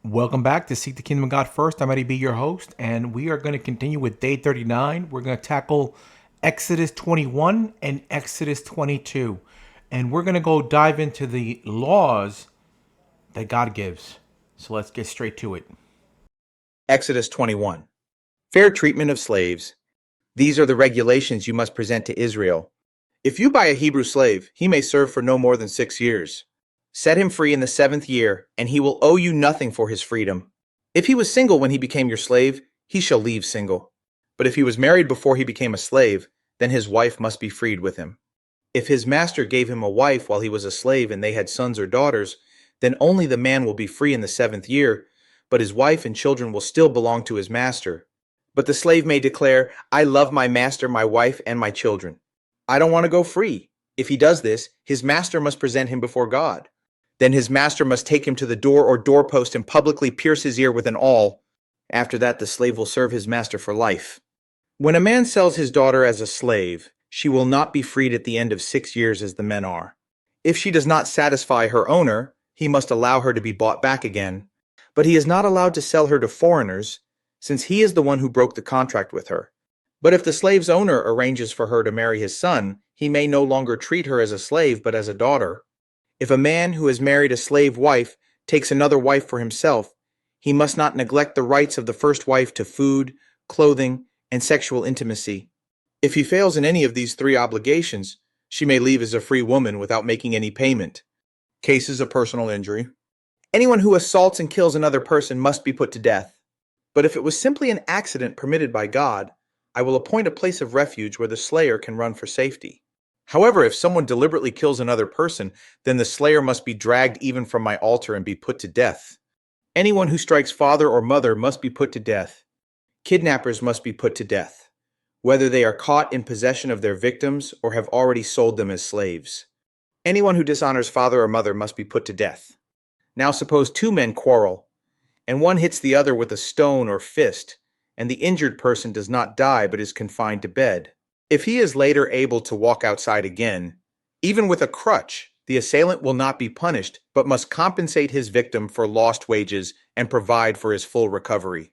Welcome back to Seek the Kingdom of God First. I'm Eddie B, your host, and we are going to continue with day 39. We're going to tackle Exodus 21 and Exodus 22. And we're going to go dive into the laws that God gives. So let's get straight to it. Exodus 21. Fair treatment of slaves. These are the regulations you must present to Israel. If you buy a Hebrew slave, he may serve for no more than 6 years. Set him free in the 7th year, and he will owe you nothing for his freedom. If he was single when he became your slave, he shall leave single. But if he was married before he became a slave, then his wife must be freed with him. If his master gave him a wife while he was a slave and they had sons or daughters, then only the man will be free in the 7th year, but his wife and children will still belong to his master. But the slave may declare, I love my master, my wife, and my children. I don't want to go free. If he does this, his master must present him before God. Then his master must take him to the door or doorpost and publicly pierce his ear with an awl. After that, the slave will serve his master for life. When a man sells his daughter as a slave, she will not be freed at the end of 6 years as the men are. If she does not satisfy her owner, he must allow her to be bought back again. But he is not allowed to sell her to foreigners, since he is the one who broke the contract with her. But if the slave's owner arranges for her to marry his son, he may no longer treat her as a slave but as a daughter. If a man who has married a slave wife takes another wife for himself, he must not neglect the rights of the first wife to food, clothing, and sexual intimacy. If he fails in any of these 3 obligations, she may leave as a free woman without making any payment. Cases of personal injury. Anyone who assaults and kills another person must be put to death. But if it was simply an accident permitted by God, I will appoint a place of refuge where the slayer can run for safety. However, if someone deliberately kills another person, then the slayer must be dragged even from my altar and be put to death. Anyone who strikes father or mother must be put to death. Kidnappers must be put to death, whether they are caught in possession of their victims or have already sold them as slaves. Anyone who dishonors father or mother must be put to death. Now suppose 2 men quarrel, and one hits the other with a stone or fist, and the injured person does not die but is confined to bed. If he is later able to walk outside again, even with a crutch, the assailant will not be punished but must compensate his victim for lost wages and provide for his full recovery.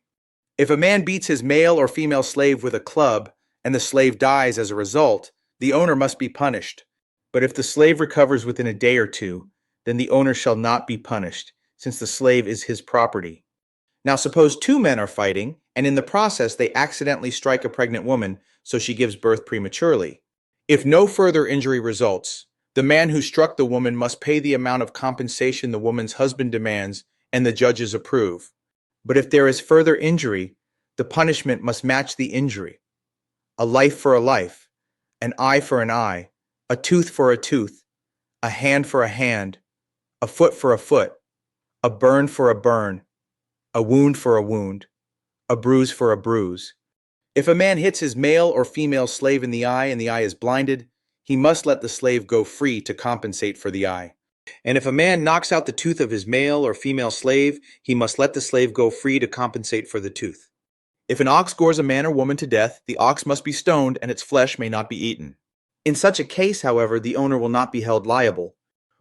If a man beats his male or female slave with a club and the slave dies as a result, the owner must be punished. But if the slave recovers within a day or 2, then the owner shall not be punished, since the slave is his property. Now suppose 2 men are fighting, and in the process they accidentally strike a pregnant woman, so she gives birth prematurely. If no further injury results, the man who struck the woman must pay the amount of compensation the woman's husband demands and the judges approve. But if there is further injury, the punishment must match the injury. A life for a life, an eye for an eye, a tooth for a tooth, a hand for a hand, a foot for a foot, a burn for a burn, a wound for a wound, a bruise for a bruise. If a man hits his male or female slave in the eye and the eye is blinded, he must let the slave go free to compensate for the eye. And if a man knocks out the tooth of his male or female slave, he must let the slave go free to compensate for the tooth. If an ox gores a man or woman to death, the ox must be stoned and its flesh may not be eaten. In such a case, however, the owner will not be held liable.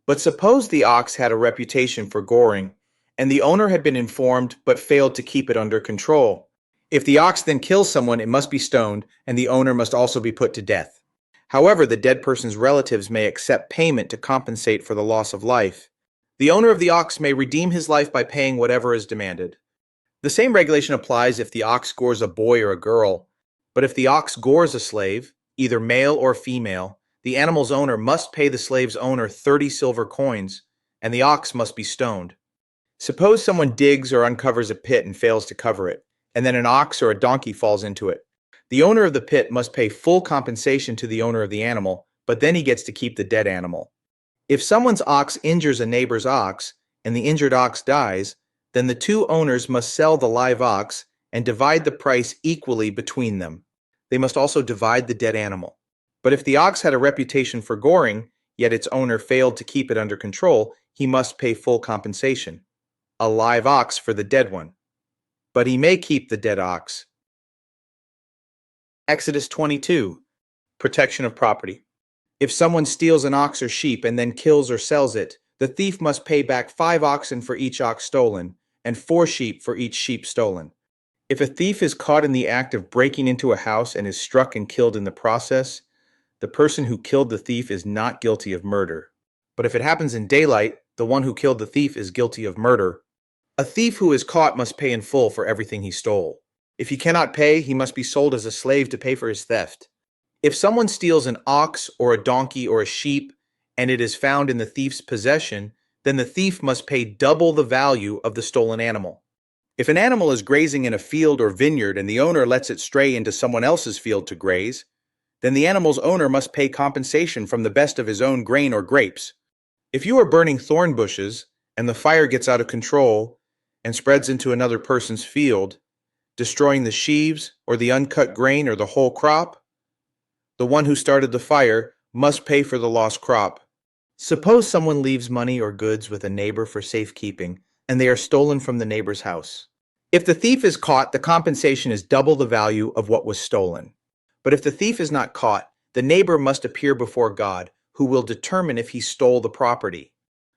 But suppose the ox had a reputation for goring, and the owner had been informed but failed to keep it under control. If the ox then kills someone, it must be stoned, and the owner must also be put to death. However, the dead person's relatives may accept payment to compensate for the loss of life. The owner of the ox may redeem his life by paying whatever is demanded. The same regulation applies if the ox gores a boy or a girl, but if the ox gores a slave, either male or female, the animal's owner must pay the slave's owner 30 silver coins, and the ox must be stoned. Suppose someone digs or uncovers a pit and fails to cover it, and then an ox or a donkey falls into it. The owner of the pit must pay full compensation to the owner of the animal, but then he gets to keep the dead animal. If someone's ox injures a neighbor's ox, and the injured ox dies, then the 2 owners must sell the live ox and divide the price equally between them. They must also divide the dead animal. But if the ox had a reputation for goring, yet its owner failed to keep it under control, he must pay full compensation. A live ox for the dead one. But he may keep the dead ox. Exodus 22. Protection of property. If someone steals an ox or sheep and then kills or sells it, the thief must pay back 5 oxen for each ox stolen, and 4 sheep for each sheep stolen. If a thief is caught in the act of breaking into a house and is struck and killed in the process, the person who killed the thief is not guilty of murder. But if it happens in daylight, the one who killed the thief is guilty of murder. A thief who is caught must pay in full for everything he stole. If he cannot pay, he must be sold as a slave to pay for his theft. If someone steals an ox or a donkey or a sheep and it is found in the thief's possession, then the thief must pay double the value of the stolen animal. If an animal is grazing in a field or vineyard and the owner lets it stray into someone else's field to graze, then the animal's owner must pay compensation from the best of his own grain or grapes. If you are burning thorn bushes and the fire gets out of control and spreads into another person's field, destroying the sheaves or the uncut grain or the whole crop, the one who started the fire must pay for the lost crop. Suppose someone leaves money or goods with a neighbor for safekeeping, and they are stolen from the neighbor's house. If the thief is caught, the compensation is double the value of what was stolen. But if the thief is not caught, the neighbor must appear before God, who will determine if he stole the property.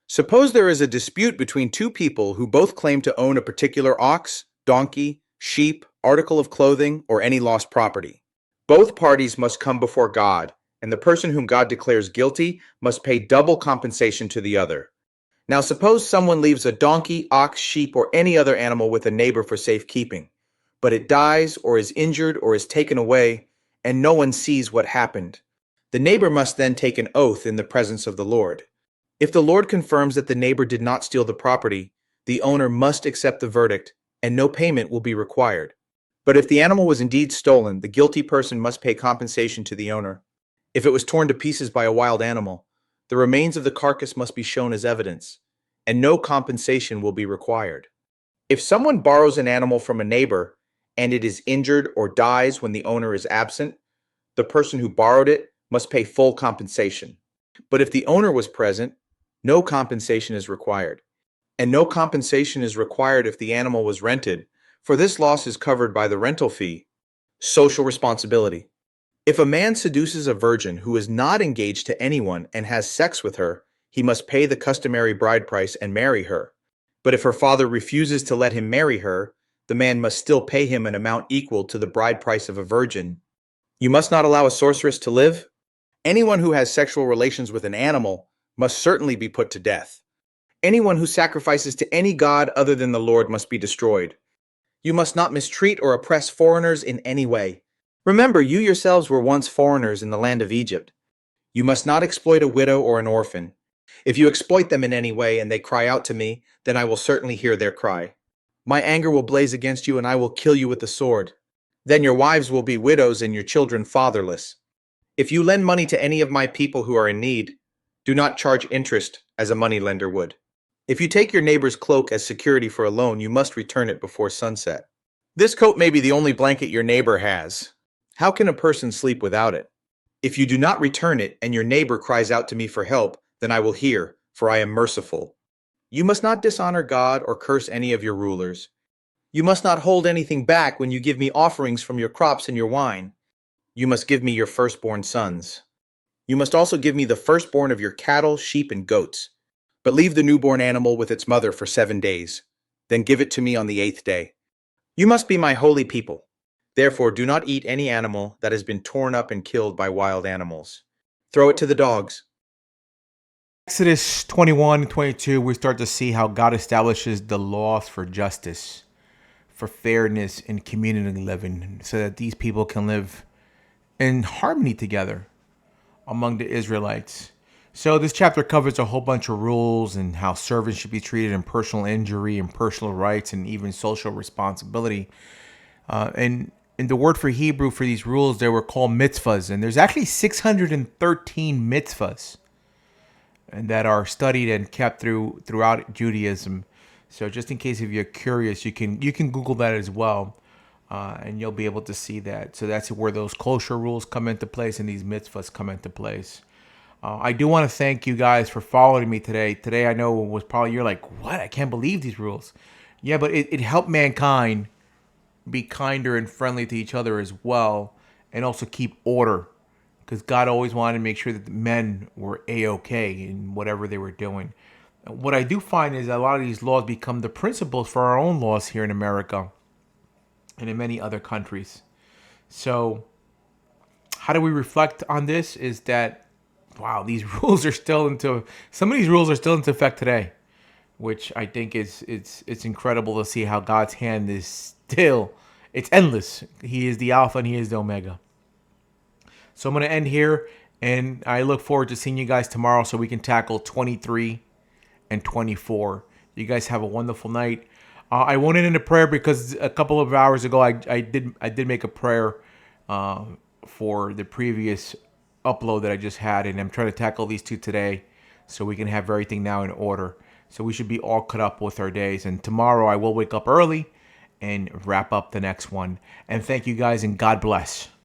Suppose there is a dispute between two people who both claim to own a particular ox, donkey, sheep, article of clothing, or any lost property. Both parties must come before God, and the person whom God declares guilty must pay double compensation to the other. Now suppose someone leaves a donkey, ox, sheep, or any other animal with a neighbor for safekeeping, but it dies or is injured or is taken away, and no one sees what happened. The neighbor must then take an oath in the presence of the Lord. If the Lord confirms that the neighbor did not steal the property, the owner must accept the verdict, and no payment will be required. But if the animal was indeed stolen, the guilty person must pay compensation to the owner. If it was torn to pieces by a wild animal, the remains of the carcass must be shown as evidence, and no compensation will be required. If someone borrows an animal from a neighbor, and it is injured or dies when the owner is absent, the person who borrowed it must pay full compensation. But if the owner was present, no compensation is required. And no compensation is required if the animal was rented, for this loss is covered by the rental fee. Social responsibility. If a man seduces a virgin who is not engaged to anyone and has sex with her, he must pay the customary bride price and marry her. But if her father refuses to let him marry her, the man must still pay him an amount equal to the bride price of a virgin. You must not allow a sorceress to live. Anyone who has sexual relations with an animal must certainly be put to death. Anyone who sacrifices to any god other than the Lord must be destroyed. You must not mistreat or oppress foreigners in any way. Remember, you yourselves were once foreigners in the land of Egypt. You must not exploit a widow or an orphan. If you exploit them in any way and they cry out to me, then I will certainly hear their cry. My anger will blaze against you and I will kill you with the sword. Then your wives will be widows and your children fatherless. If you lend money to any of my people who are in need, do not charge interest as a moneylender would. If you take your neighbor's cloak as security for a loan, you must return it before sunset. This coat may be the only blanket your neighbor has. How can a person sleep without it? If you do not return it and your neighbor cries out to me for help, then I will hear, for I am merciful. You must not dishonor God or curse any of your rulers. You must not hold anything back when you give me offerings from your crops and your wine. You must give me your firstborn sons. You must also give me the firstborn of your cattle, sheep, and goats. But leave the newborn animal with its mother for 7 days. Then give it to me on the 8th day. You must be my holy people. Therefore, do not eat any animal that has been torn up and killed by wild animals. Throw it to the dogs. Exodus 21 and 22, we start to see how God establishes the laws for justice, for fairness in community living, so that these people can live in harmony together among the Israelites. So this chapter covers a whole bunch of rules and how servants should be treated in personal injury and personal rights and even social responsibility. And the word for Hebrew for these rules, they were called mitzvahs. And there's actually 613 mitzvahs and that are studied and kept throughout Judaism. So just in case if you're curious, you can Google that as well, and you'll be able to see that. So that's where those kosher rules come into place and these mitzvahs come into place. I do want to thank you guys for following me today. Today I know was probably you're like, what? I can't believe these rules. Yeah, but it helped mankind be kinder and friendly to each other as well, and also keep order, because God always wanted to make sure that the men were a-okay in whatever they were doing. What I do find is that a lot of these laws become the principles for our own laws here in America and in many other countries. So, how do we reflect on this? Is that wow, these rules are still into some of these rules are still into effect today, which I think is it's incredible to see how God's hand is still it's endless. He is the Alpha and He is the Omega. So I'm going to end here, and I look forward to seeing you guys tomorrow so we can tackle 23 and 24. You guys have a wonderful night. I won't end in a prayer because a couple of hours ago I did make a prayer uh, for the previous upload that I just had, and I'm trying to tackle these two today so we can have everything now in order. So we should be all caught up with our days. And tomorrow I will wake up early and wrap up the next one. And thank you guys, and God bless.